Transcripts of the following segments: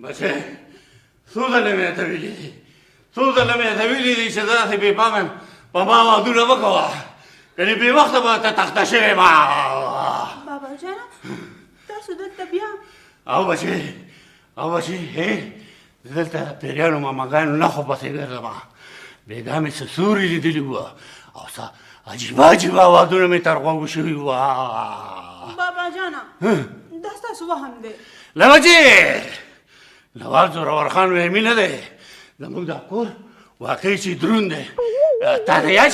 بچې څو ځله مې ته ویلي دي چې داسې بې پامه په ما وعدونه مه کوه کنې بې وخته به ته تخته شوې ما بابا جانه تاسو دلته بیا او بچې دلته پیریانو ماماګانو نه خو پسې ګرځم بېګا مې څه سوري لیدلي وه او څه عجیبه وعدونه مې تر غوږو شوي وه بابا جانه دا ستاسو وهم دی له بچې نواب زورور خان وهمي نه دی زموږ دا کور واقعي چې دروند دی تا ته یاد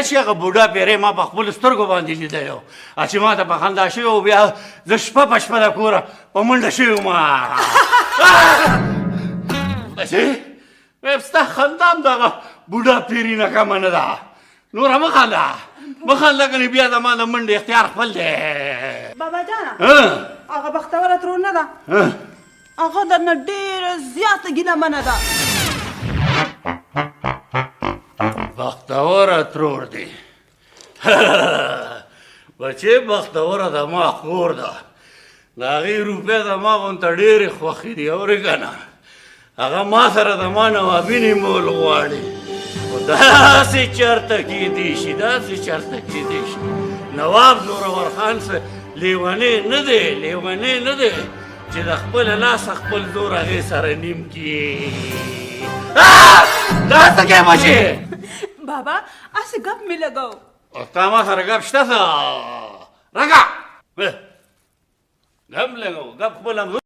شي هغه بوډا پیری ما په خپلو سترګو باندې لیدلی و چې ما ته په خندا شوی و بیا زه شپه په شپه د کوره په منډه شوی وم بچې ویم ستا خندا هم دغه بوډا پیري نه کمه نه ده نوره مه خنده کنې بیا زما د منډې اختیار خپل دی بابا جانه هغه بختوره ترور نه ده هغه درنه ډېره زیاته ګیلمنه ده بختوره ترور دی بچې بختوره د ما خور ده د هغې روپۍ د ما غونته ډېرې خوښې دي اورې که نه هغه ما سره د ما نوابي نیمول غواړي خو داسې چېرته کیدی شي نواب زورور خان څه لیونی نه دی چې د خپل لاسه خپل زور هغې سره نیم کړي دا څه کوې بچې بابا هسې ګپ مې لګو او ستا ما سره ګپ شته څه راکړه ګپ لګو ګپ خپل هم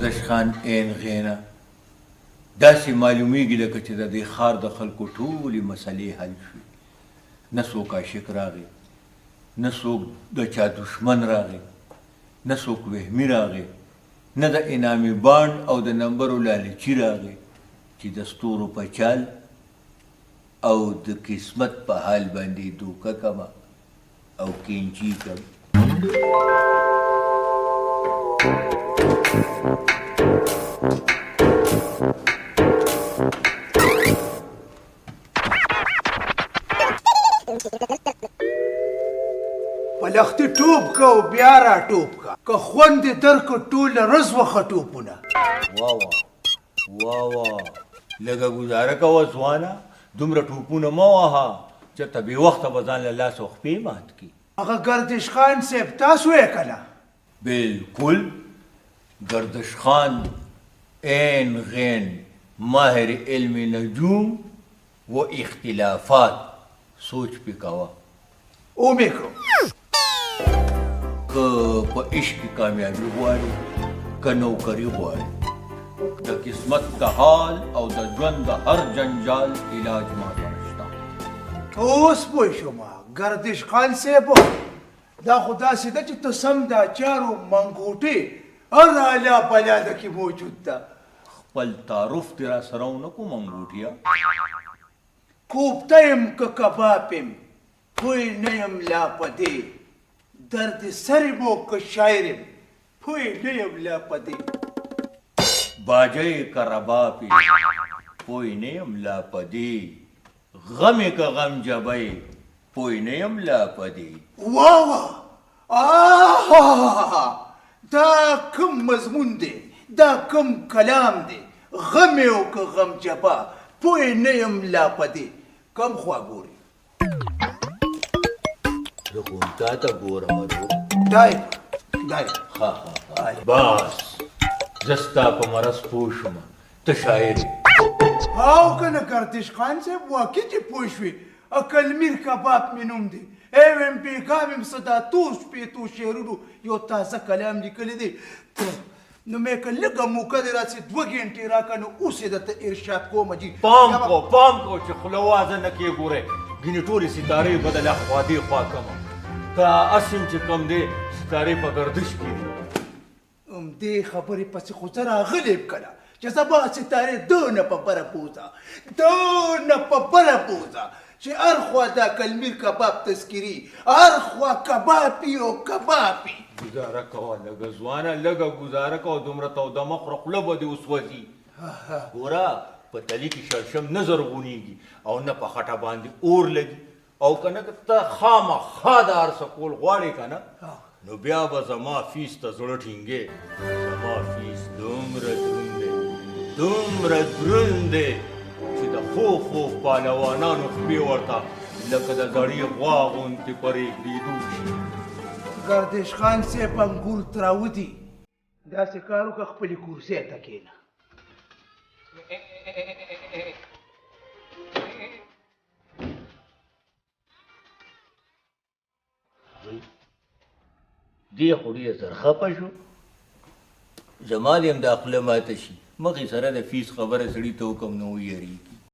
گردش خان این غینا داسې معلومیږي لکه چې د دې ښار د خلکو ټولې مسلې حل شوي نه څوک عاشق راغی نه څوک د چا دشمن راغی نه څوک وهمي راغی نه د انعامي بانډ او د نمبرو لالچي راغی چې د ستورو په چال او د قسمت په حال باندې دوکه کمه او کینچي کم پلختی ټوپ که او بیا را ټوپ که خوند دې درکړه ټوله ورځ وخه ټوپونه وا لږه ګزاره کوه ځوانه دومره ټوپونه مه وهه چې ته بې وخته به ځان له لاس او خپې مات کړي هغه گردش خان صاحب تاسو یې که نه بالکل گردش خان این غین ماهر علم نجوم و اختلافات سوچ پی کوه او مې کړو که په عشق کې کامیابي غواړي که نوکري غواړي د قسمت د حال او د ژوند د هر جنجال علاج ما سره شته اوس پوه شوم گردش خان صاحب دا خو داسې ده چې ته سم دا چارو منګوټې هر اعلی بلاده کې موجود ده خپل تعارف دې را سره ونه کو منګوټیا کوفته یم که کباب یم پوی نه یم لا په دې درد سر مو که شاعر یم پوی نه یم لا په دې باجه که ربابی پوی نه یم لا په دې غمې که غم جبی پوی نه یم لا په دې واه دا کوم مضمون دی دا کوم کلام دی غم او که غم جبا پوی نه یم لا په دې کم خوا ګوري زه خو تا ته ګورم دای بس زه ستا په مرض پوه شوم ته شاعر او که نه گردش خان صاحب واقع چې پوه شوې اکلمیر کباب مې نوم دی ایم پیغام یم صدا توس پیتو شعرونو یو تازه کلام لیکلی دی نو مې که لږه موقع دې راسې 2 ګنټې راکړه نو اوس یې درته ارشاد کوم جي پام کو چې خوله وازه نه کړې ګورې ګینې ټولې ستارې به د لا خوا دې خوا کمه دا اسیم چې کوم دی ستارې په گردش کې دي همدې خبرې پسې خو زه راغلی یم که نه چې سبا ستارې دونه په بره پوځه چې چې هر خوا دا کلمیر کباب تذکري هر خوا کبابي او کبابي گزاره کوه لږه ځوانه لږه گزاره کوه دومره توده مه خوره خوله به دې وسوځي ګوره په تلي کې شړشم نه زرغونېږي او نه په خټه باندې اور لګي او که نه ته خامخا د هر څه کول غواړې که نه نو بیا به زما فیس ته زړه ټینګې زما فیس دومره دروند دی دومره دروند دی چې د خوب پهلوانانو خپې ورته لکه د زړې غوا غوندې په رېږدېدو شي گردش خان صاحب انګور تراودي داسې کار وکړه خپلې کورسۍ ته کښېنه دې خو ډېر زر خفه شو زما دې هم دا خوله ماته شي مخې سره د فیس خبره سړي ته وکړم نو ویېرېږي